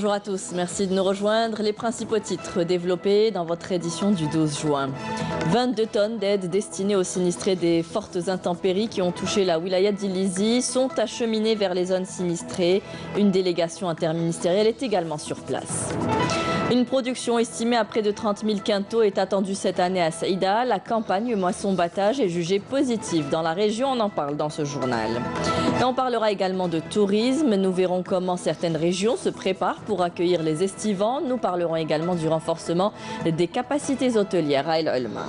Bonjour à tous, merci de nous rejoindre. Les principaux titres développés dans votre édition du 12 juin. 22 tonnes d'aide destinées aux sinistrés des fortes intempéries qui ont touché la wilaya d'Ilizi sont acheminées vers les zones sinistrées. Une délégation interministérielle est également sur place. Une production estimée à près de 30 000 quintaux est attendue cette année à Saïda. La campagne moisson-battage est jugée positive dans la région. On en parle dans ce journal. Et on parlera également de tourisme. Nous verrons comment certaines régions se préparent pour accueillir les estivants. Nous parlerons également du renforcement des capacités hôtelières à El Olma.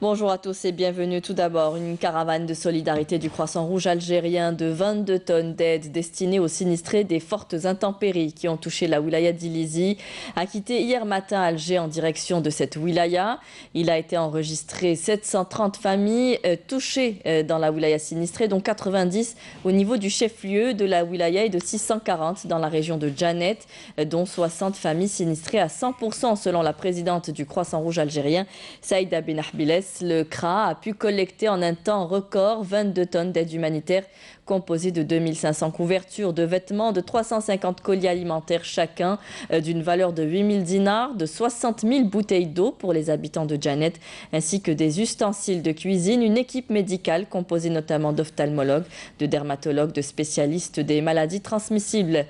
Bonjour à tous et bienvenue. Tout d'abord, une caravane de solidarité du Croissant Rouge algérien de 22 tonnes d'aide destinée aux sinistrés des fortes intempéries qui ont touché la wilaya d'Ilizi a quitté hier matin Alger en direction de cette wilaya. Il a été enregistré 730 familles touchées dans la wilaya sinistrée, dont 90 au niveau du chef-lieu de la wilaya et de 640 dans la région de Djanet, dont 60 familles sinistrées à 100% selon la présidente du Croissant Rouge algérien, Saïda Benahbiles. Le CRA a pu collecter en un temps record 22 tonnes d'aide humanitaire composée de 2500 couvertures, de vêtements, de 350 colis alimentaires chacun, d'une valeur de 8000 dinars, de 60 000 bouteilles d'eau pour les habitants de Djanet, ainsi que des ustensiles de cuisine, une équipe médicale composée notamment d'ophtalmologues, de dermatologues, de spécialistes des maladies transmissibles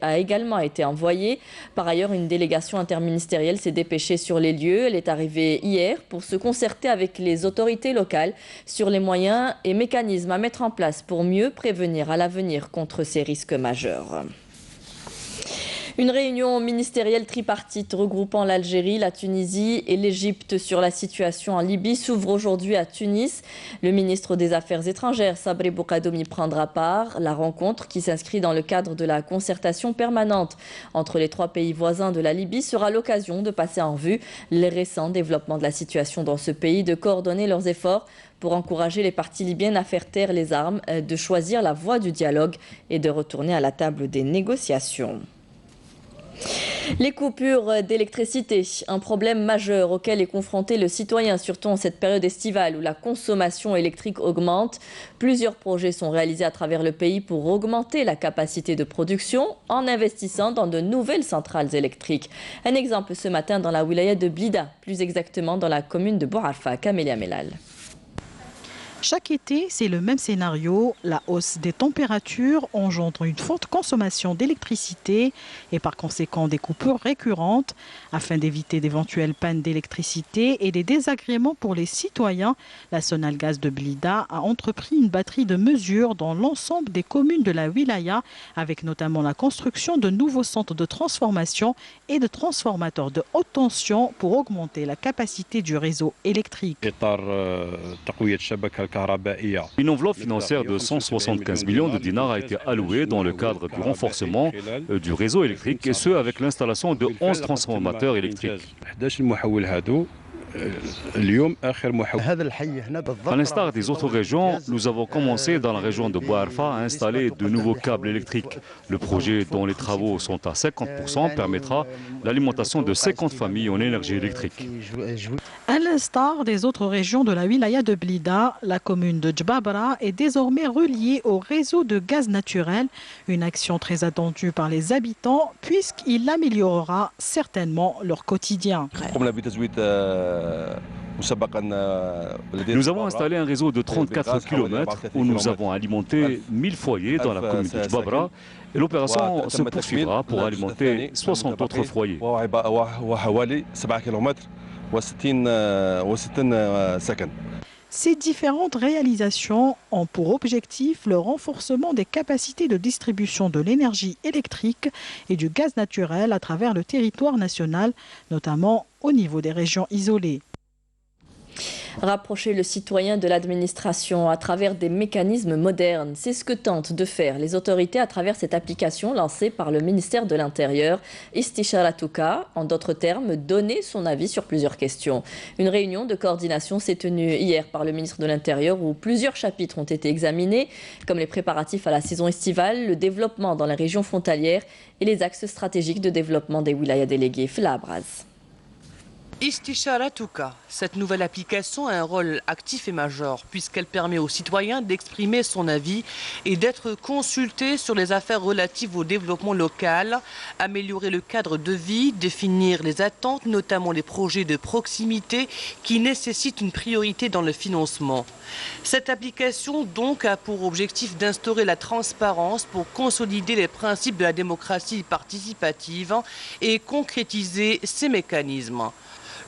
a également été envoyée. Par ailleurs, une délégation interministérielle s'est dépêchée sur les lieux. Elle est arrivée hier pour se concerter avec les autorités locales sur les moyens et mécanismes à mettre en place pour mieux prévenir à l'avenir contre ces risques majeurs. Une réunion ministérielle tripartite regroupant l'Algérie, la Tunisie et l'Égypte sur la situation en Libye s'ouvre aujourd'hui à Tunis. Le ministre des Affaires étrangères, Sabri Boukadoumi, prendra part. La rencontre, qui s'inscrit dans le cadre de la concertation permanente entre les trois pays voisins de la Libye, sera l'occasion de passer en revue les récents développements de la situation dans ce pays, de coordonner leurs efforts pour encourager les parties libyennes à faire taire les armes, de choisir la voie du dialogue et de retourner à la table des négociations. Les coupures d'électricité, un problème majeur auquel est confronté le citoyen, surtout en cette période estivale où la consommation électrique augmente. Plusieurs projets sont réalisés à travers le pays pour augmenter la capacité de production en investissant dans de nouvelles centrales électriques. Un exemple ce matin dans la wilaya de Blida, plus exactement dans la commune de Bouarfa. Camélia Melal. Chaque été, c'est le même scénario. La hausse des températures engendre une forte consommation d'électricité et par conséquent des coupures récurrentes. Afin d'éviter d'éventuelles pannes d'électricité et des désagréments pour les citoyens, la Sonalgaz de Blida a entrepris une batterie de mesures dans l'ensemble des communes de la wilaya, avec notamment la construction de nouveaux centres de transformation et de transformateurs de haute tension pour augmenter la capacité du réseau électrique. Une enveloppe financière de 175 millions de dinars a été allouée dans le cadre du renforcement du réseau électrique, et ce avec l'installation de 11 transformateurs électriques. À l'instar des autres régions, nous avons commencé dans la région de Bouarfa à installer de nouveaux câbles électriques. Le projet, dont les travaux sont à 50%, permettra l'alimentation de 50 familles en énergie électrique. À l'instar des autres régions de la wilaya de Blida, la commune de Djbabra est désormais reliée au réseau de gaz naturel, une action très attendue par les habitants puisqu'il améliorera certainement leur quotidien. Nous avons installé un réseau de 34 km où nous avons alimenté 1000 foyers dans la commune de Djbabra et l'opération se poursuivra pour alimenter 60 autres foyers. Ces différentes réalisations ont pour objectif le renforcement des capacités de distribution de l'énergie électrique et du gaz naturel à travers le territoire national, notamment au niveau des régions isolées. Rapprocher le citoyen de l'administration à travers des mécanismes modernes, c'est ce que tentent de faire les autorités à travers cette application lancée par le ministère de l'Intérieur, Istisharatuka, en d'autres termes, donner son avis sur plusieurs questions. Une réunion de coordination s'est tenue hier par le ministre de l'Intérieur où plusieurs chapitres ont été examinés, comme les préparatifs à la saison estivale, le développement dans les régions frontalières et les axes stratégiques de développement des wilayas délégués. Flabraz. Istisharatuka, cette nouvelle application a un rôle actif et majeur puisqu'elle permet aux citoyens d'exprimer son avis et d'être consultés sur les affaires relatives au développement local, améliorer le cadre de vie, définir les attentes, notamment les projets de proximité qui nécessitent une priorité dans le financement. Cette application donc a pour objectif d'instaurer la transparence pour consolider les principes de la démocratie participative et concrétiser ces mécanismes.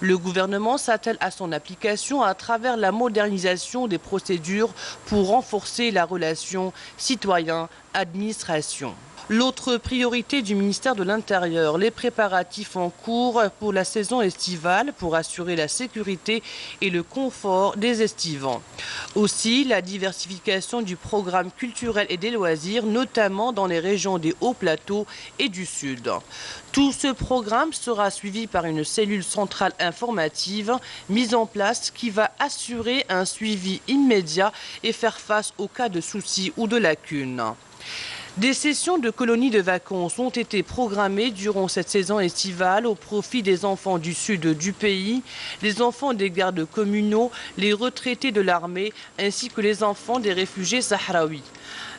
Le gouvernement s'attelle à son application à travers la modernisation des procédures pour renforcer la relation citoyen-administration. L'autre priorité du ministère de l'Intérieur, les préparatifs en cours pour la saison estivale pour assurer la sécurité et le confort des estivants. Aussi, la diversification du programme culturel et des loisirs, notamment dans les régions des hauts plateaux et du sud. Tout ce programme sera suivi par une cellule centrale informative mise en place qui va assurer un suivi immédiat et faire face aux cas de soucis ou de lacunes. Des sessions de colonies de vacances ont été programmées durant cette saison estivale au profit des enfants du sud du pays, les enfants des gardes communaux, les retraités de l'armée ainsi que les enfants des réfugiés sahraouis.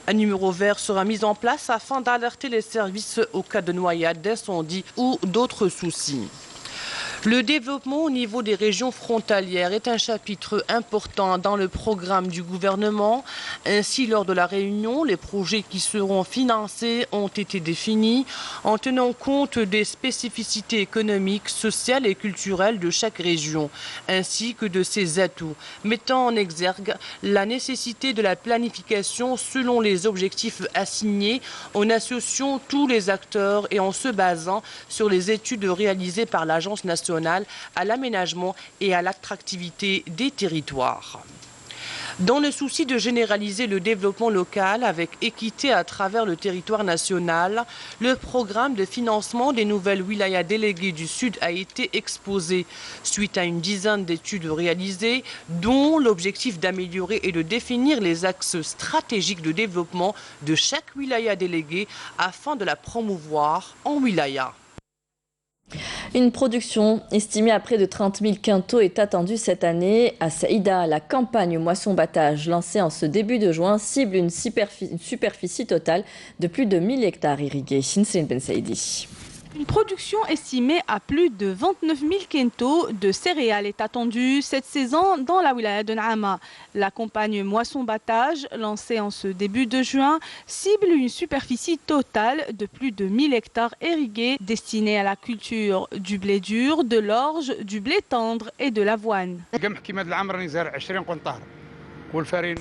Un numéro vert sera mis en place afin d'alerter les services au cas de noyade, d'incendie ou d'autres soucis. Le développement au niveau des régions frontalières est un chapitre important dans le programme du gouvernement. Ainsi, lors de la réunion, les projets qui seront financés ont été définis en tenant compte des spécificités économiques, sociales et culturelles de chaque région, ainsi que de ses atouts, mettant en exergue la nécessité de la planification selon les objectifs assignés en associant tous les acteurs et en se basant sur les études réalisées par l'Agence nationale à l'aménagement et à l'attractivité des territoires. Dans le souci de généraliser le développement local avec équité à travers le territoire national, le programme de financement des nouvelles wilayas déléguées du Sud a été exposé suite à une dizaine d'études réalisées, dont l'objectif d'améliorer et de définir les axes stratégiques de développement de chaque wilaya déléguée afin de la promouvoir en wilaya. Une production estimée à près de 30 000 quintaux est attendue cette année à Saïda. La campagne moisson-battage lancée en ce début de juin cible une superficie totale de plus de 1000 hectares irrigués. Shinsrin Ben Saïdi. Une production estimée à plus de 29 000 quintaux de céréales est attendue cette saison dans la wilaya de N'Ama. La campagne moisson-battage, lancée en ce début de juin, cible une superficie totale de plus de 1000 hectares irrigués destinés à la culture du blé dur, de l'orge, du blé tendre et de l'avoine.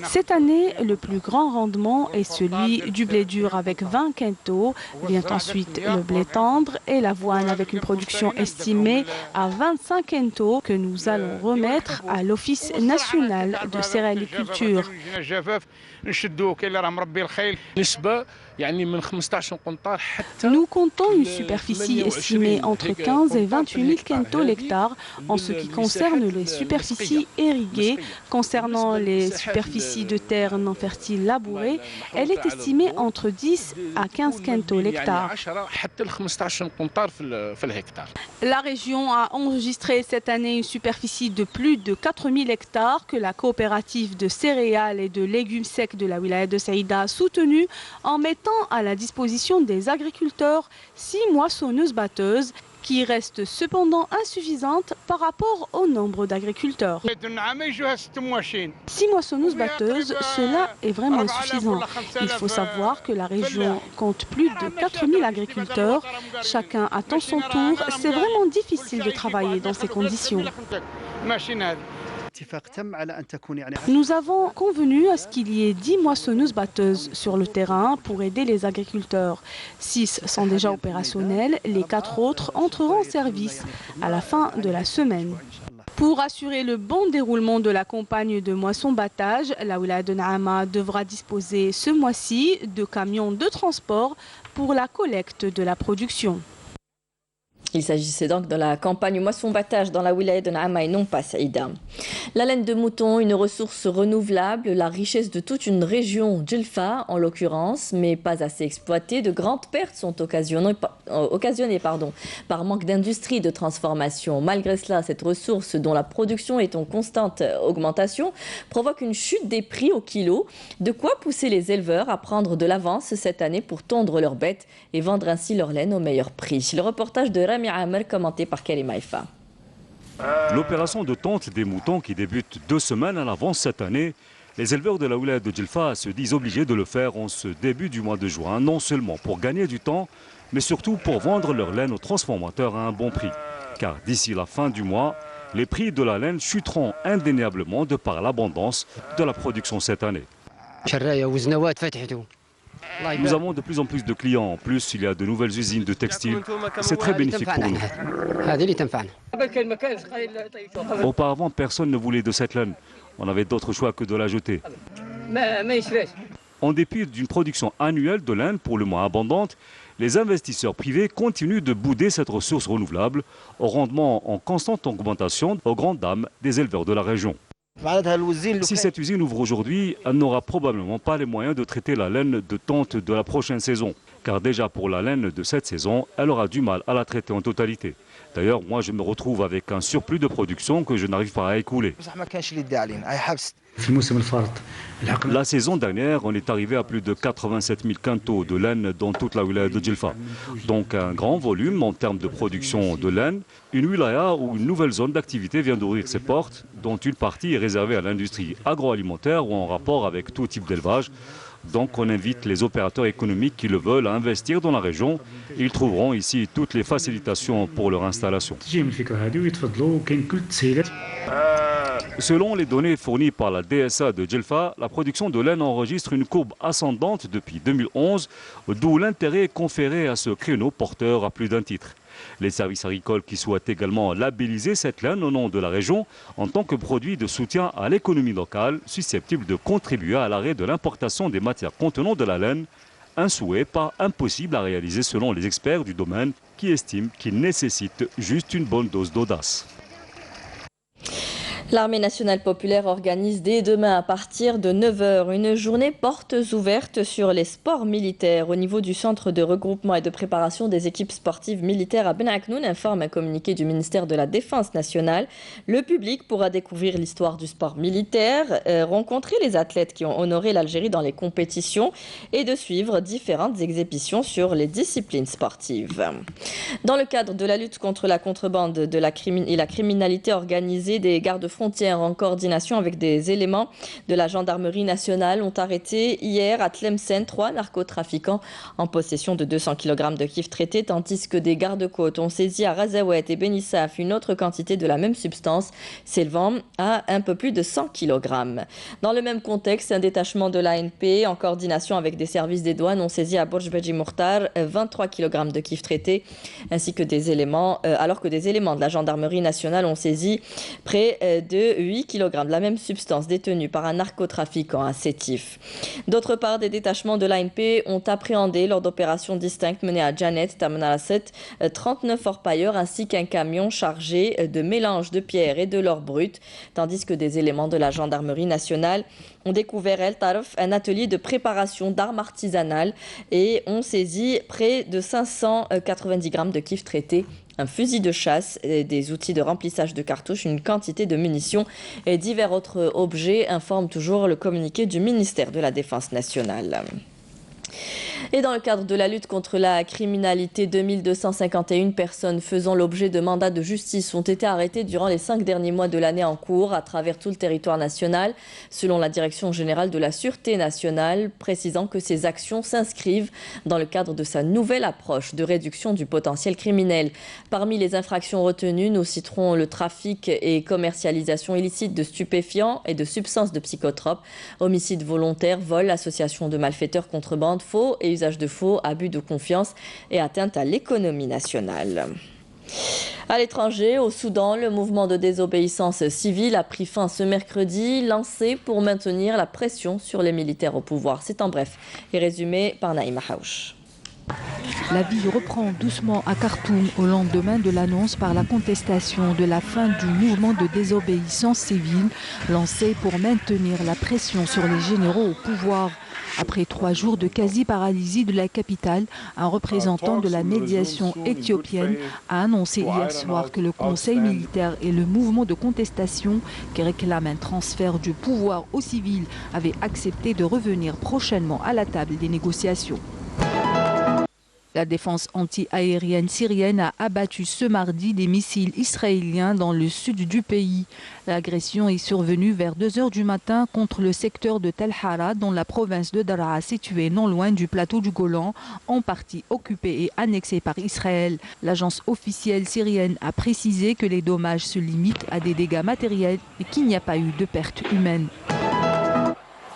Cette année, le plus grand rendement est celui du blé dur avec 20 quintaux. Vient ensuite le blé tendre et l'avoine avec une production estimée à 25 quintaux que nous allons remettre à l'Office national de céréaliculture. Nous comptons une superficie estimée entre 15 et 28 000 quintaux l'hectare en ce qui concerne les superficies irriguées. Concernant les superficies de terre non fertiles labourées, elle est estimée entre 10 à 15 quintaux l'hectare. La région a enregistré cette année une superficie de plus de 4 000 hectares que la coopérative de céréales et de légumes secs de la wilaya de Saïda a soutenue en mettant à la disposition des agriculteurs 6 moissonneuses-batteuses qui restent cependant insuffisantes par rapport au nombre d'agriculteurs. 6 moissonneuses-batteuses, cela est vraiment insuffisant. Il faut savoir que la région compte plus de 4 000 agriculteurs. Chacun attend son tour. C'est vraiment difficile de travailler dans ces conditions. Nous avons convenu à ce qu'il y ait 10 moissonneuses-batteuses sur le terrain pour aider les agriculteurs. 6 sont déjà opérationnels, les 4 autres entreront en service à la fin de la semaine. Pour assurer le bon déroulement de la campagne de moisson-battage, la wilaya de N'Ama devra disposer ce mois-ci de camions de transport pour la collecte de la production. Il s'agissait donc de la campagne moisson-battage dans la wilaya de Naama et non pas Saïda. La laine de mouton, une ressource renouvelable, la richesse de toute une région, Djelfa en l'occurrence, mais pas assez exploitée. De grandes pertes sont occasionnées par manque d'industrie de transformation. Malgré cela, cette ressource dont la production est en constante augmentation provoque une chute des prix au kilo. De quoi pousser les éleveurs à prendre de l'avance cette année pour tondre leurs bêtes et vendre ainsi leur laine au meilleur prix. Le reportage de Rami Amer commenté par Karim Haïfa. L'opération de tonte des moutons qui débute 2 semaines à l'avance cette année, les éleveurs de la wilaya de Djelfa se disent obligés de le faire en ce début du mois de juin, non seulement pour gagner du temps, mais surtout pour vendre leur laine aux transformateurs à un bon prix. Car d'ici la fin du mois, les prix de la laine chuteront indéniablement de par l'abondance de la production cette année. Nous avons de plus en plus de clients. En plus, il y a de nouvelles usines de textiles. C'est très bénéfique pour nous. Auparavant, personne ne voulait de cette laine. On avait d'autres choix que de la jeter. En dépit d'une production annuelle de laine pour le moins abondante, les investisseurs privés continuent de bouder cette ressource renouvelable au rendement en constante augmentation aux grandes dames des éleveurs de la région. Si cette usine ouvre aujourd'hui, elle n'aura probablement pas les moyens de traiter la laine de tonte de la prochaine saison. Car déjà pour la laine de cette saison, elle aura du mal à la traiter en totalité. D'ailleurs, moi je me retrouve avec un surplus de production que je n'arrive pas à écouler. La saison dernière, on est arrivé à plus de 87 000 quintaux de laine dans toute la wilaya de Djelfa. Donc un grand volume en termes de production de laine. Une wilaya où une nouvelle zone d'activité vient d'ouvrir ses portes, dont une partie est réservée à l'industrie agroalimentaire ou en rapport avec tout type d'élevage. Donc on invite les opérateurs économiques qui le veulent à investir dans la région. Ils trouveront ici toutes les facilitations pour leur installation. Selon les données fournies par la DSA de Djelfa, la production de laine enregistre une courbe ascendante depuis 2011, d'où l'intérêt conféré à ce créneau porteur à plus d'un titre. Les services agricoles qui souhaitent également labelliser cette laine au nom de la région en tant que produit de soutien à l'économie locale, susceptible de contribuer à l'arrêt de l'importation des matières contenant de la laine, un souhait pas impossible à réaliser selon les experts du domaine qui estiment qu'il nécessite juste une bonne dose d'audace. L'Armée nationale populaire organise dès demain à partir de 9h une journée portes ouvertes sur les sports militaires au niveau du centre de regroupement et de préparation des équipes sportives militaires à Ben Aknoun, informe un communiqué du ministère de la Défense nationale. Le public pourra découvrir l'histoire du sport militaire, rencontrer les athlètes qui ont honoré l'Algérie dans les compétitions et de suivre différentes exhibitions sur les disciplines sportives. Dans le cadre de la lutte contre la contrebande et la criminalité organisée, des gardes-frontières en coordination avec des éléments de la gendarmerie nationale ont arrêté hier à Tlemcen 3 narcotrafiquants en possession de 200 kg de kif traité, tandis que des gardes-côtes ont saisi à Razawet et Benissaf une autre quantité de la même substance s'élevant à un peu plus de 100 kg. Dans le même contexte, un détachement de l'ANP en coordination avec des services des douanes ont saisi à Borj Beji Mourtar 23 kg de kif traité, ainsi que des éléments, alors que des éléments de la gendarmerie nationale ont saisi près de 8 kg de la même substance détenue par un narcotrafiquant à Sétif. D'autre part, des détachements de l'ANP ont appréhendé lors d'opérations distinctes menées à Janet, Tamanasset, 39 orpailleurs ainsi qu'un camion chargé de mélange de pierres et de l'or brut, tandis que des éléments de la gendarmerie nationale ont découvert El Tarf, un atelier de préparation d'armes artisanales, et ont saisi près de 590 grammes de kif traité, un fusil de chasse, des outils de remplissage de cartouches, une quantité de munitions et divers autres objets, informe toujours le communiqué du ministère de la Défense nationale. Et dans le cadre de la lutte contre la criminalité, 2251 personnes faisant l'objet de mandats de justice ont été arrêtées durant les 5 derniers mois de l'année en cours à travers tout le territoire national, selon la Direction générale de la Sûreté nationale, précisant que ces actions s'inscrivent dans le cadre de sa nouvelle approche de réduction du potentiel criminel. Parmi les infractions retenues, nous citerons le trafic et commercialisation illicite de stupéfiants et de substances de psychotropes, homicide volontaire, vol, association de malfaiteurs, contrebande, faux et usage de faux, abus de confiance et atteinte à l'économie nationale. À l'étranger, au Soudan, le mouvement de désobéissance civile a pris fin ce mercredi, lancé pour maintenir la pression sur les militaires au pouvoir. C'est en bref et résumé par Naïma Haouch. La vie reprend doucement à Khartoum au lendemain de l'annonce par la contestation de la fin du mouvement de désobéissance civile lancé pour maintenir la pression sur les généraux au pouvoir. Après 3 jours de quasi-paralysie de la capitale, un représentant de la médiation éthiopienne a annoncé hier soir que le conseil militaire et le mouvement de contestation qui réclame un transfert du pouvoir aux civils avaient accepté de revenir prochainement à la table des négociations. La défense anti-aérienne syrienne a abattu ce mardi des missiles israéliens dans le sud du pays. L'agression est survenue vers 2 h du matin contre le secteur de Tel Hara, dans la province de Daraa, située non loin du plateau du Golan, en partie occupée et annexée par Israël. L'agence officielle syrienne a précisé que les dommages se limitent à des dégâts matériels et qu'il n'y a pas eu de pertes humaines.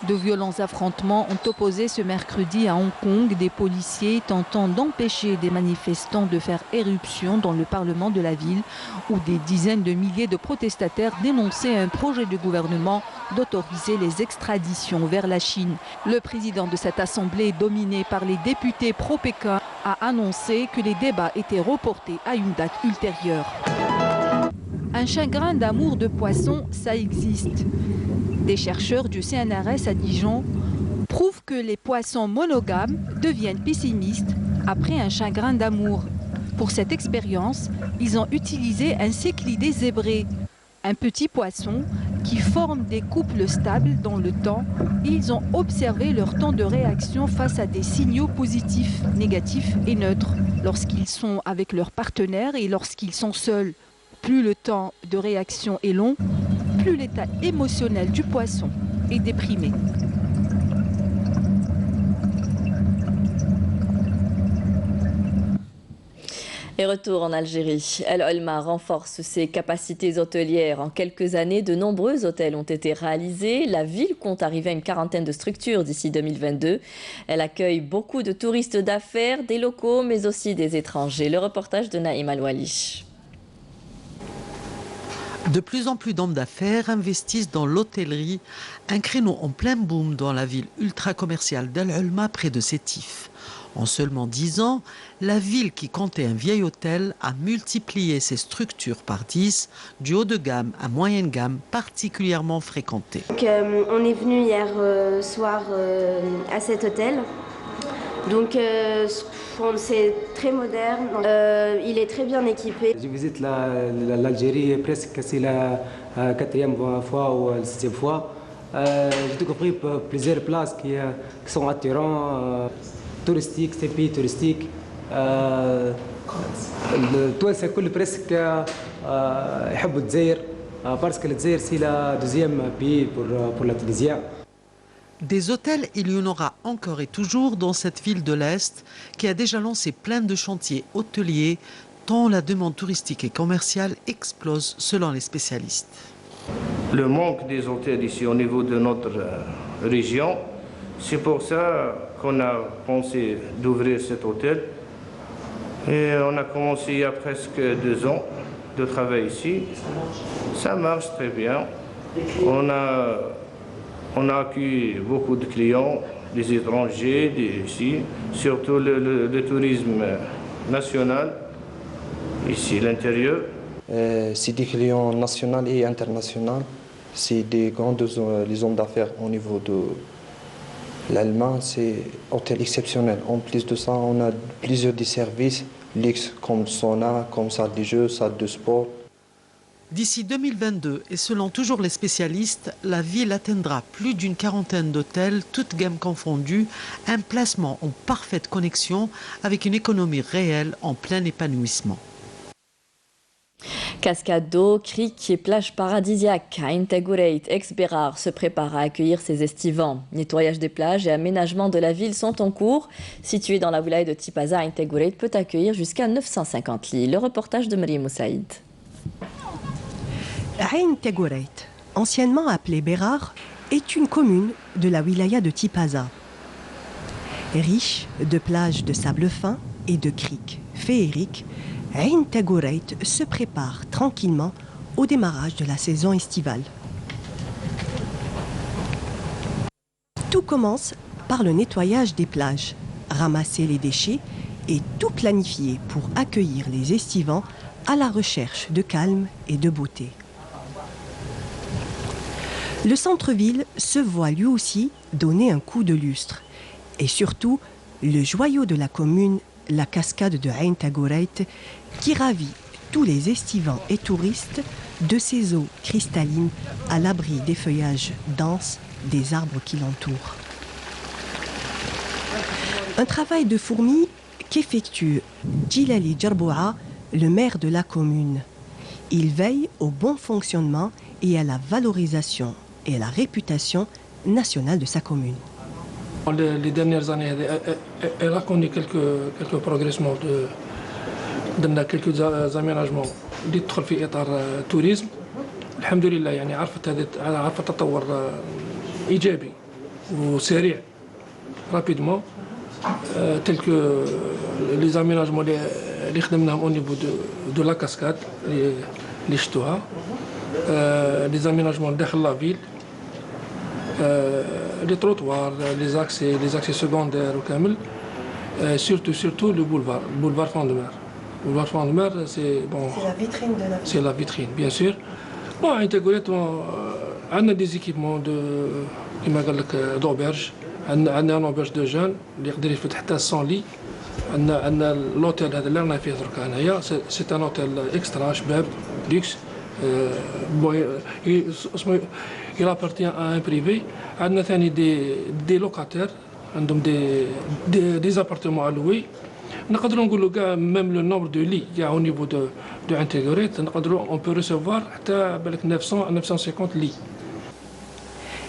De violents affrontements ont opposé ce mercredi à Hong Kong des policiers tentant d'empêcher des manifestants de faire éruption dans le parlement de la ville, où des dizaines de milliers de protestataires dénonçaient un projet du gouvernement d'autoriser les extraditions vers la Chine. Le président de cette assemblée, dominé par les députés pro-Pékin, a annoncé que les débats étaient reportés à une date ultérieure. Un chagrin d'amour de poisson, ça existe. Des chercheurs du CNRS à Dijon prouvent que les poissons monogames deviennent pessimistes après un chagrin d'amour. Pour cette expérience, ils ont utilisé un céclidé zébré, un petit poisson qui forme des couples stables dans le temps, et ils ont observé leur temps de réaction face à des signaux positifs, négatifs et neutres, lorsqu'ils sont avec leur partenaire et lorsqu'ils sont seuls. Plus le temps de réaction est long, plus l'état émotionnel du poisson est déprimé. Et retour en Algérie. El Olma renforce ses capacités hôtelières. En quelques années, de nombreux hôtels ont été réalisés. La ville compte arriver à une quarantaine de structures d'ici 2022. Elle accueille beaucoup de touristes d'affaires, des locaux, mais aussi des étrangers. Le reportage de Naïm Al-Wali. De plus en plus d'hommes d'affaires investissent dans l'hôtellerie, un créneau en plein boom dans la ville ultra-commerciale d'El Olma près de Sétif. En seulement 10 ans, la ville qui comptait un vieil hôtel a multiplié ses structures par 10, du haut de gamme à moyenne gamme particulièrement fréquentées. Donc, on est venu hier soir à cet hôtel. Donc c'est très moderne, il est très bien équipé. Je visite l'Algérie presque, c'est la 4e fois ou la 6e fois. J'ai découvert plusieurs places qui sont attirantes, touristiques, c'est un pays touristique. Tunis الكل presque يحبوا الجزائر parce que الجزائر c'est le 2e pays pour la Tunisie. Des hôtels, il y en aura encore et toujours dans cette ville de l'Est qui a déjà lancé plein de chantiers hôteliers tant la demande touristique et commerciale explose selon les spécialistes. Le manque des hôtels ici au niveau de notre région, c'est pour ça qu'on a pensé d'ouvrir cet hôtel. Et on a commencé il y a presque 2 ans de travail ici. Ça marche très bien. On a accueilli beaucoup de clients, des étrangers, ici, surtout le tourisme national, ici, l'intérieur. C'est des clients nationaux et internationaux. C'est des grands les hommes d'affaires au niveau de l'Allemagne. C'est un hôtel exceptionnel. En plus de ça, on a plusieurs des services luxe comme sauna, comme salle de jeux, salle de sport. D'ici 2022, et selon toujours les spécialistes, la ville atteindra plus d'une quarantaine d'hôtels, toutes gammes confondues, un placement en parfaite connexion avec une économie réelle en plein épanouissement. Cascade d'eau, criques et plages paradisiaques. Ain Tagoureit, ex-Bérar, se prépare à accueillir ses estivants. Nettoyage des plages et aménagement de la ville sont en cours. Situé dans la wilaya de Tipaza, Ain Tagoureit peut accueillir jusqu'à 950 lits. Le reportage de Marie Moussaïd. Ain Tagoureit, anciennement appelée Bérar, est une commune de la wilaya de Tipaza. Riche de plages de sable fin et de criques féeriques, Ain Tagoureit se prépare tranquillement au démarrage de la saison estivale. Tout commence par le nettoyage des plages, ramasser les déchets et tout planifié pour accueillir les estivants à la recherche de calme et de beauté. Le centre-ville se voit lui aussi donner un coup de lustre. Et surtout, le joyau de la commune, la cascade de Ain Tagoreit, qui ravit tous les estivants et touristes de ses eaux cristallines à l'abri des feuillages denses des arbres qui l'entourent. Un travail de fourmi qu'effectue Djilali Djarboua, le maire de la commune. Il veille au bon fonctionnement et à la valorisation et à la réputation nationale de sa commune. Les dernières années, elle a connu quelques progressements, quelques aménagements اللي تدخل في اطار التوريزم. الحمد لله يعني عرفت تطور ايجابي وسريع رابيدمون تل كو لي زاميناجمون اللي خدمناهم او نيفو دو لا كاسكاد اللي شفتوها لي زاميناجمون داخل لا فيل لي تروطوار لي زاكسي سكوندير وكامل surtout le boulevard Fond-de-Mer. Le boulevard Fond-de-Mer, c'est bon. C'est la vitrine de la ville. C'est la vitrine, bien sûr. Bon, à Intégorette, on a des équipements d'auberge. On a un auberge de jeunes, اللي يقدر يفتح حتى 100 لي. عندنا l'hôtel هذا اللي رانا فيه درك هنايا. C'est un hôtel extra شباب luxe. Il appartient à un privé. عندنا ثاني des locataires. عندهم des appartements à louer. نقدروا نقولوا كاع même le nombre de lits il y a au niveau de Intégorette نقدروا on peut recevoir حتى بالك 900 à 950 lits.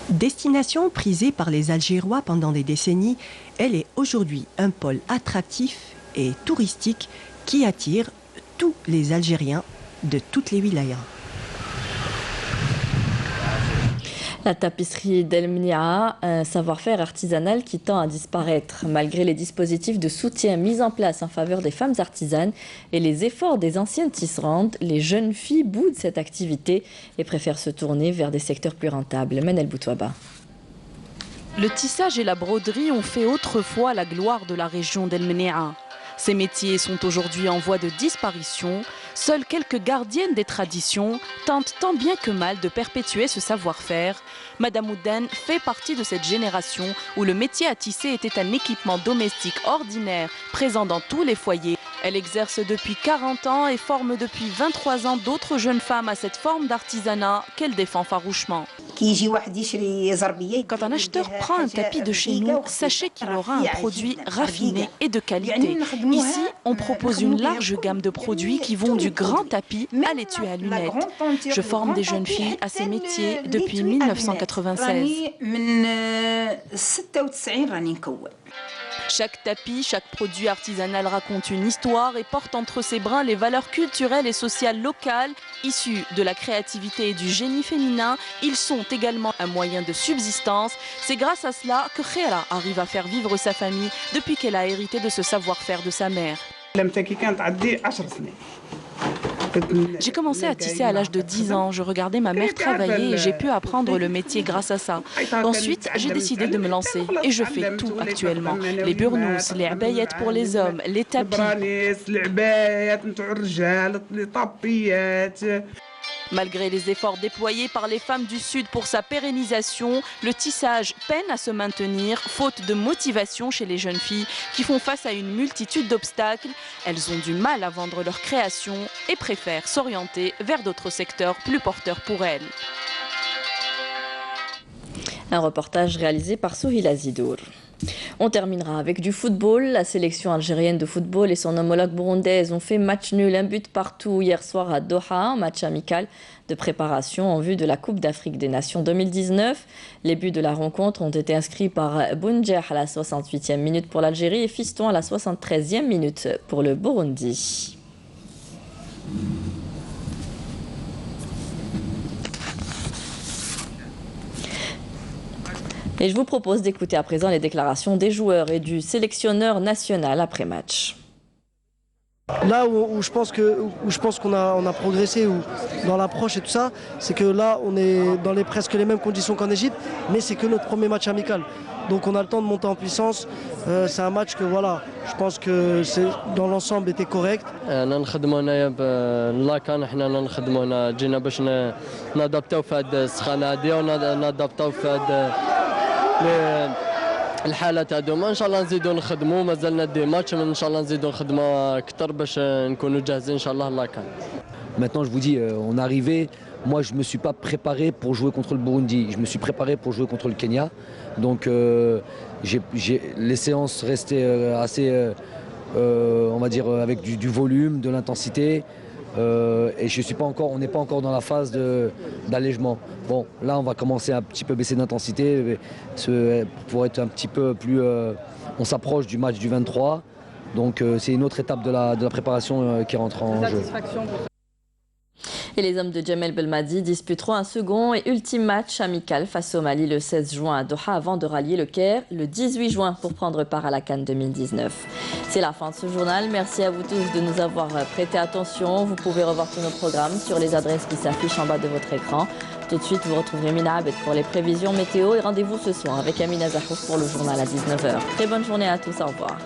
Destination prisée par les Algérois pendant des décennies, elle est aujourd'hui un pôle attractif et touristique qui attire tous les Algériens de toutes les wilayas. La tapisserie d'El Mnia, un savoir-faire artisanal qui tend à disparaître. Malgré les dispositifs de soutien mis en place en faveur des femmes artisanes et les efforts des anciennes tisserandes, les jeunes filles boudent cette activité et préfèrent se tourner vers des secteurs plus rentables. Manel Boutouaba. Le tissage et la broderie ont fait autrefois la gloire de la région d'El Mnia. Ces métiers sont aujourd'hui en voie de disparition. Seules quelques gardiennes des traditions tentent tant bien que mal de perpétuer ce savoir-faire. Madame Ouden fait partie de cette génération où le métier à tisser était un équipement domestique ordinaire présent dans tous les foyers. Elle exerce depuis 40 ans et forme depuis 23 ans d'autres jeunes femmes à cette forme d'artisanat qu'elle défend farouchement. Quand un acheteur prend un tapis de chez nous, sachez qu'il aura un produit raffiné et de qualité. Ici, on propose une large gamme de produits qui vont du grand tapis à l'étui à lunettes. Je forme des jeunes filles à ces métiers depuis 1996. Chaque tapis, chaque produit artisanal raconte une histoire et porte entre ses brins les valeurs culturelles et sociales locales. Issus de la créativité et du génie féminin, ils sont également un moyen de subsistance. C'est grâce à cela que Khaira arrive à faire vivre sa famille depuis qu'elle a hérité de ce savoir-faire de sa mère. J'ai commencé à tisser à l'âge de 10 ans. Je regardais ma mère travailler et j'ai pu apprendre le métier grâce à ça. Ensuite, j'ai décidé de me lancer et je fais tout actuellement. Les burnous, les abeillettes pour les hommes, les tapis. Malgré les efforts déployés par les femmes du Sud pour sa pérennisation, le tissage peine à se maintenir, faute de motivation chez les jeunes filles qui font face à une multitude d'obstacles. Elles ont du mal à vendre leurs créations et préfèrent s'orienter vers d'autres secteurs plus porteurs pour elles. Un reportage réalisé par Souhila Zidour. On terminera avec du football. La sélection algérienne de football et son homologue burundaise ont fait match nul, un but partout hier soir à Doha, un match amical de préparation en vue de la Coupe d'Afrique des Nations 2019. Les buts de la rencontre ont été inscrits par Bounjah à la 68e minute pour l'Algérie et Fiston à la 73e minute pour le Burundi. Et je vous propose d'écouter à présent les déclarations des joueurs et du sélectionneur national après match. Là où je pense qu'on a progressé dans l'approche et tout ça, c'est que là on est dans presque les mêmes conditions qu'en Égypte, mais c'est que notre premier match amical. Donc on a le temps de monter en puissance. C'est un match que voilà, je pense que dans l'ensemble était correct. الحالات هذوما ان شاء الله نزيدوا نخدموا مازالنا دي ماتش ان شاء الله نزيدوا نخدموا اكثر باش نكونوا جاهزين ان شاء الله الله كان. Maintenant je vous dis on est arrivé, moi je me suis pas préparé pour jouer contre le Burundi, je me suis préparé pour jouer contre le Kenya. Donc les séances restaient assez on va dire avec du volume, de l'intensité. Et je suis pas encore, on n'est pas encore dans la phase d'allègement. Bon, là on va commencer à un petit peu baisser d'intensité pour être un petit peu plus. On s'approche du match du 23, donc c'est une autre étape de la préparation qui rentre en jeu. Et les hommes de Djamel Belmadi disputeront un second et ultime match amical face au Mali le 16 juin à Doha avant de rallier le Caire le 18 juin pour prendre part à la CAN 2019. C'est la fin de ce journal. Merci à vous tous de nous avoir prêté attention. Vous pouvez revoir tous nos programmes sur les adresses qui s'affichent en bas de votre écran. Tout de suite, vous retrouverez Mina Abed pour les prévisions météo et rendez-vous ce soir avec Amina Zahouf pour le journal à 19h. Très bonne journée à tous. Au revoir.